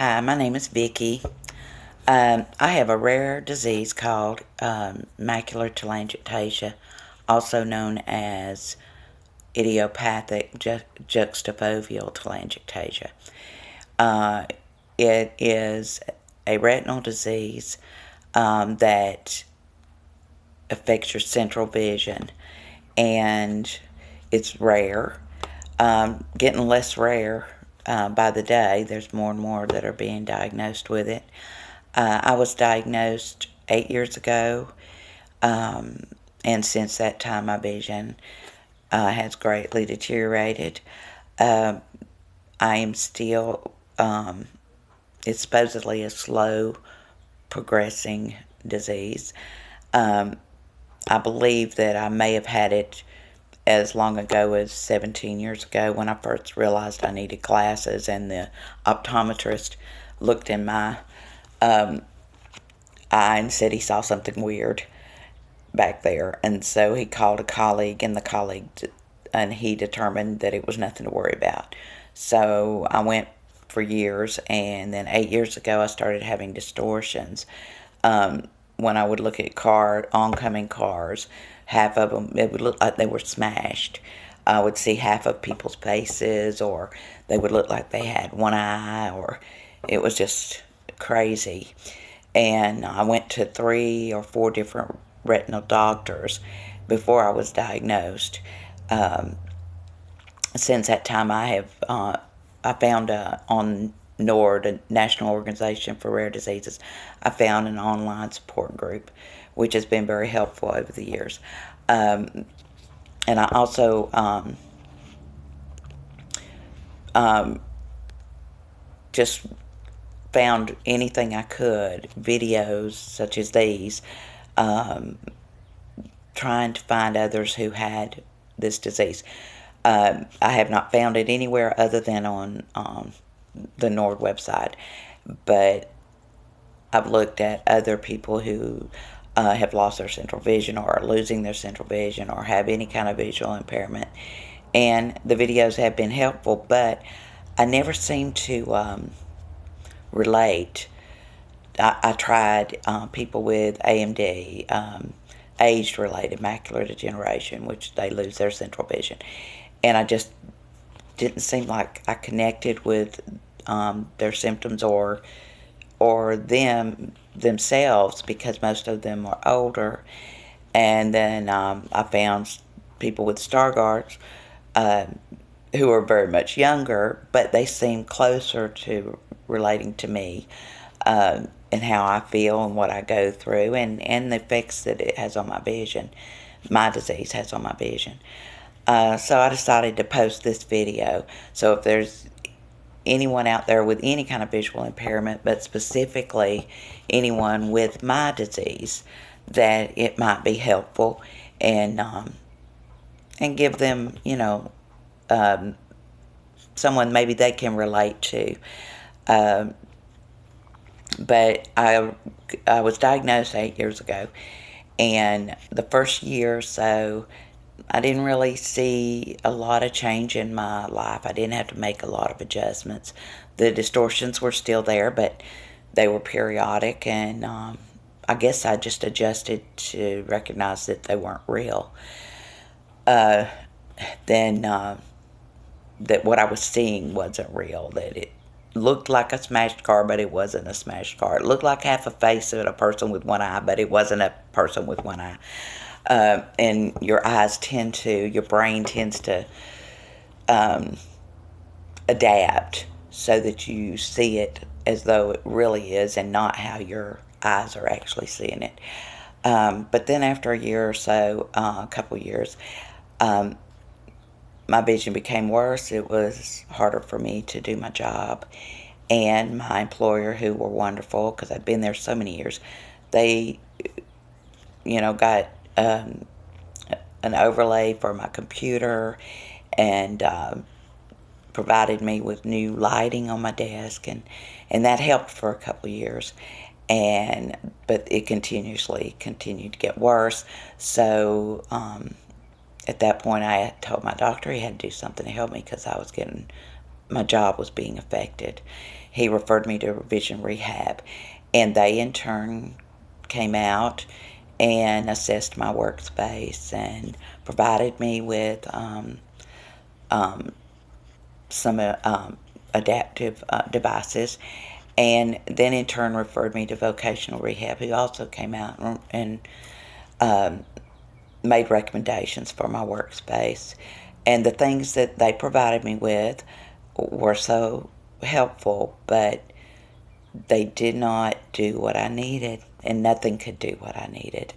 Hi, my name is Vicky. I have a rare disease called macular telangiectasia, also known as idiopathic juxtafoveal telangiectasia. Uh, it is a retinal disease that affects your central vision, and it's rare. Getting less rare by the day. There's more and more that are being diagnosed with it. I was diagnosed 8 years ago, and since that time, my vision has greatly deteriorated. Uh, I am still, it's supposedly a slow progressing disease. Um, I believe that I may have had it as long ago as 17 years ago when I first realized I needed glasses, and the optometrist looked in my eye and said he saw something weird back there. And so he called a colleague, and he determined that it was nothing to worry about. So I went for years, and then 8 years ago I started having distortions. When I would look at oncoming cars, half of them, it would look like they were smashed. I would see half of people's faces, or they would look like they had one eye, or it was just crazy. And I went to 3 or 4 different retinal doctors before I was diagnosed. Um, since that time, I found on NORD, a National Organization for Rare Diseases, I found an online support group, which has been very helpful over the years. And I also just found anything I could, videos such as these, trying to find others who had this disease. I have not found it anywhere other than on the NORD website, but I've looked at other people who have lost their central vision, or are losing their central vision, or have any kind of visual impairment, and the videos have been helpful, but I never seem to relate. I tried people with AMD, age-related macular degeneration, which they lose their central vision, and I just didn't seem like I connected with their symptoms, or themselves, because most of them are older. And then I found people with Stargardt's who are very much younger, but they seem closer to relating to me, and how I feel and what I go through, and the effects that it has on my vision, my disease has on my vision. So I decided to post this video. So if there's anyone out there with any kind of visual impairment, but specifically anyone with my disease, that it might be helpful, and give them, someone maybe they can relate to. But I was diagnosed 8 years ago, and the first year or so, I didn't really see a lot of change in my life. I didn't have to make a lot of adjustments. The distortions were still there, but they were periodic, and I guess I just adjusted to recognize that they weren't real. Then that what I was seeing wasn't real, that it looked like a smashed car, but it wasn't a smashed car. It looked like half a face of a person with one eye, but it wasn't a person with one eye. And your brain tends to adapt so that you see it as though it really is, and not how your eyes are actually seeing it. But then after a year or so, a couple years, my vision became worse. It was harder for me to do my job. And my employer, who were wonderful, because I'd been there so many years, they, got an overlay for my computer, and provided me with new lighting on my desk, and that helped for a couple of years. But it continued to get worse. So at that point, I had told my doctor he had to do something to help me, because I was getting my job was being affected. He referred me to vision rehab, and they in turn came out and assessed my workspace and provided me with some adaptive devices, and then in turn referred me to vocational rehab, who also came out and made recommendations for my workspace. And the things that they provided me with were so helpful, but they did not do what I needed, and nothing could do what I needed.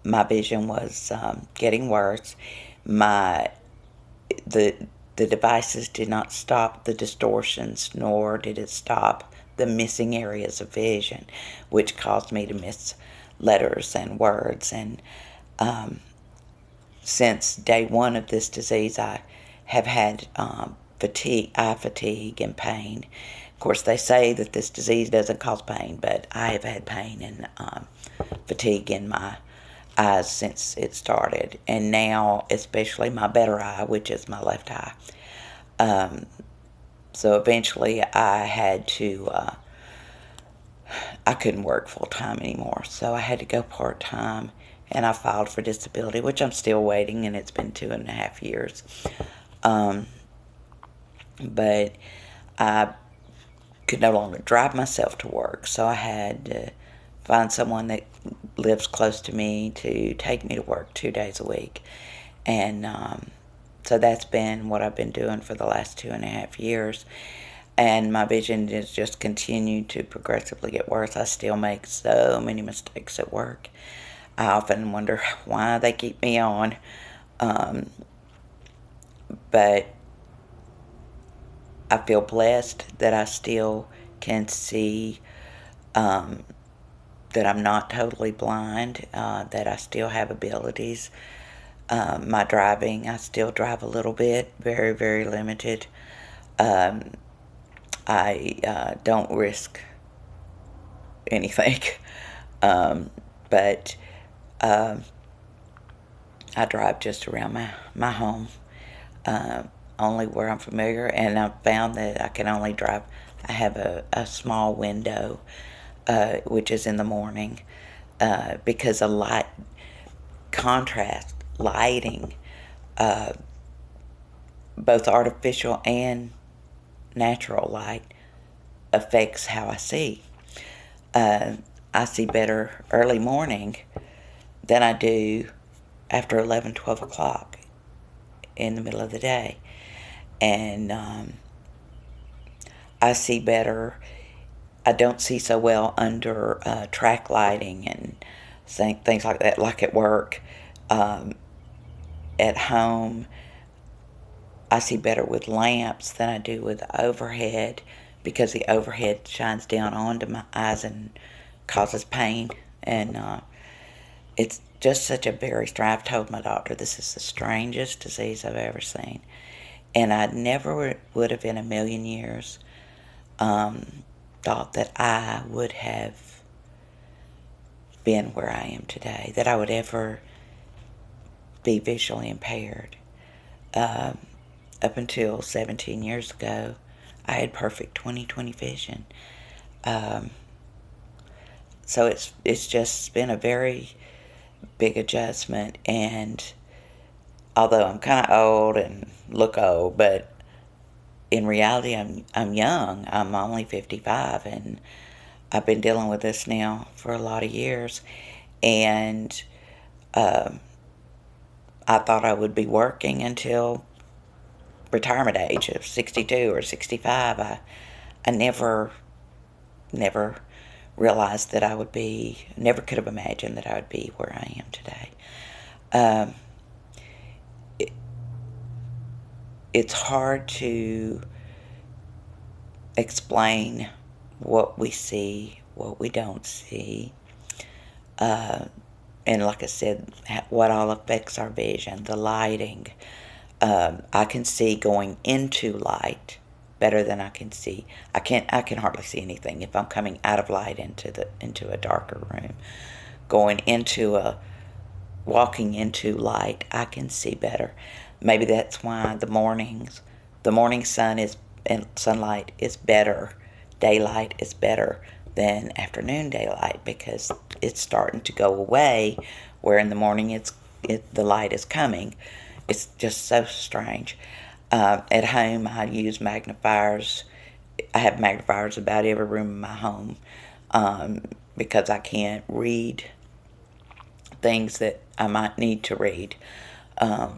My vision was getting worse. The devices did not stop the distortions, nor did it stop the missing areas of vision, which caused me to miss letters and words. And since day one of this disease, I have had eye fatigue, and pain. Of course, they say that this disease doesn't cause pain, but I have had pain and fatigue in my eyes since it started, and now especially my better eye, which is my left eye. So eventually I had to, I couldn't work full time anymore, so I had to go part time, and I filed for disability, which I'm still waiting, and it's been 2.5 years. But I could no longer drive myself to work, so I had to find someone that lives close to me to take me to work 2 days a week. And so that's been what I've been doing for the last 2.5 years. And my vision has just continued to progressively get worse. I still make so many mistakes at work. I often wonder why they keep me on. But I feel blessed that I still can see, that I'm not totally blind, that I still have abilities. My driving, I still drive a little bit, very, very limited. I don't risk anything, but I drive just around my home, only where I'm familiar, and I've found that I can only drive. I have a small window, which is in the morning, because a light contrast lighting, both artificial and natural light, affects how I see. I see better early morning than I do after 11, 12 o'clock in the middle of the day. And I see better. I don't see so well under track lighting and things like that, like at work. At home, I see better with lamps than I do with overhead, because the overhead shines down onto my eyes and causes pain. And it's just such a very strange. I've told my doctor this is the strangest disease I've ever seen. And I never would have in a million years thought that I would have been where I am today, that I would ever be visually impaired. Up until 17 years ago, I had perfect 20/20 vision. So it's just been a very big adjustment, and although I'm kind of old and look old, but in reality I'm young. I'm only 55, and I've been dealing with this now for a lot of years, and I thought I would be working until retirement age of 62 or 65. I never realized that I would be, never could have imagined that I would be where I am today. It's hard to explain what we see, what we don't see. And like I said, what all affects our vision, the lighting. I can see going into light better than I can see. I can hardly see anything if I'm coming out of light into a darker room. Walking into light, I can see better. Maybe that's why the mornings the morning sunlight is better. Daylight is better than afternoon daylight because it's starting to go away, where in the morning the light is coming. It's just so strange. At home, I use magnifiers. I have magnifiers about every room in my home because I can't read things that I might need to read. I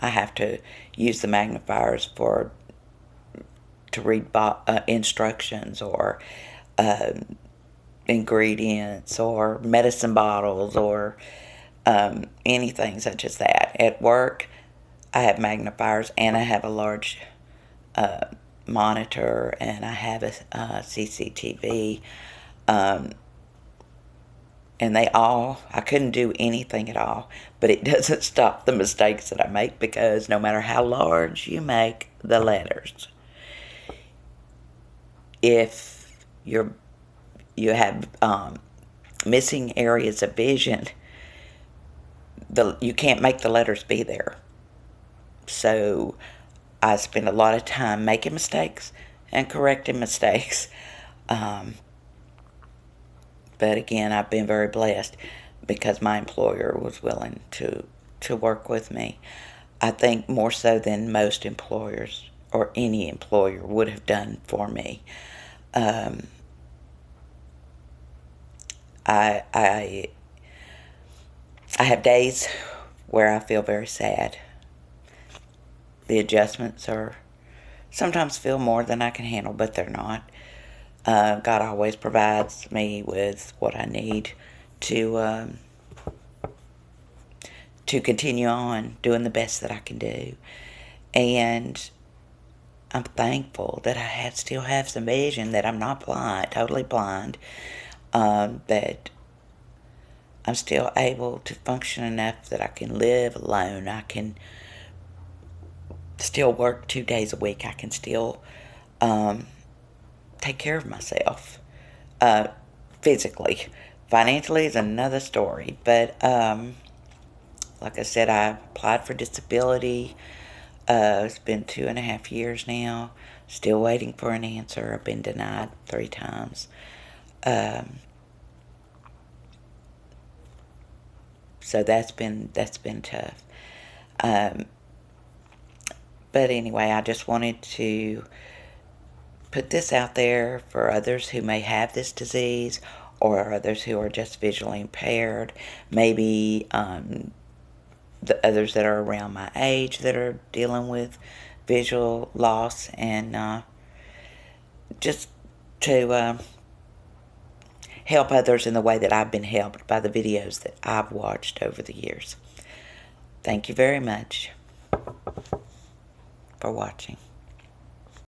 have to use the magnifiers to read instructions or ingredients or medicine bottles or anything such as that. At work, I have magnifiers and I have a large monitor and I have a CCTV. And I couldn't do anything at all, but it doesn't stop the mistakes that I make, because no matter how large you make the letters, if you have missing areas of vision, you can't make the letters be there. So I spend a lot of time making mistakes and correcting mistakes. But again, I've been very blessed because my employer was willing to work with me. I think more so than most employers or any employer would have done for me. I have days where I feel very sad. The adjustments sometimes feel more than I can handle, but they're not. God always provides me with what I need to continue on doing the best that I can do. And I'm thankful that I still have some vision, that I'm not blind, totally blind, that I'm still able to function enough that I can live alone. I can still work 2 days a week. I can still take care of myself physically. Financially is another story, but like I said, I applied for disability. It's been 2.5 years now. Still waiting for an answer. I've been denied 3 times. So that's been tough. But anyway, I just wanted to put this out there for others who may have this disease, or others who are just visually impaired, maybe the others that are around my age that are dealing with visual loss, and just to help others in the way that I've been helped by the videos that I've watched over the years. Thank you very much for watching.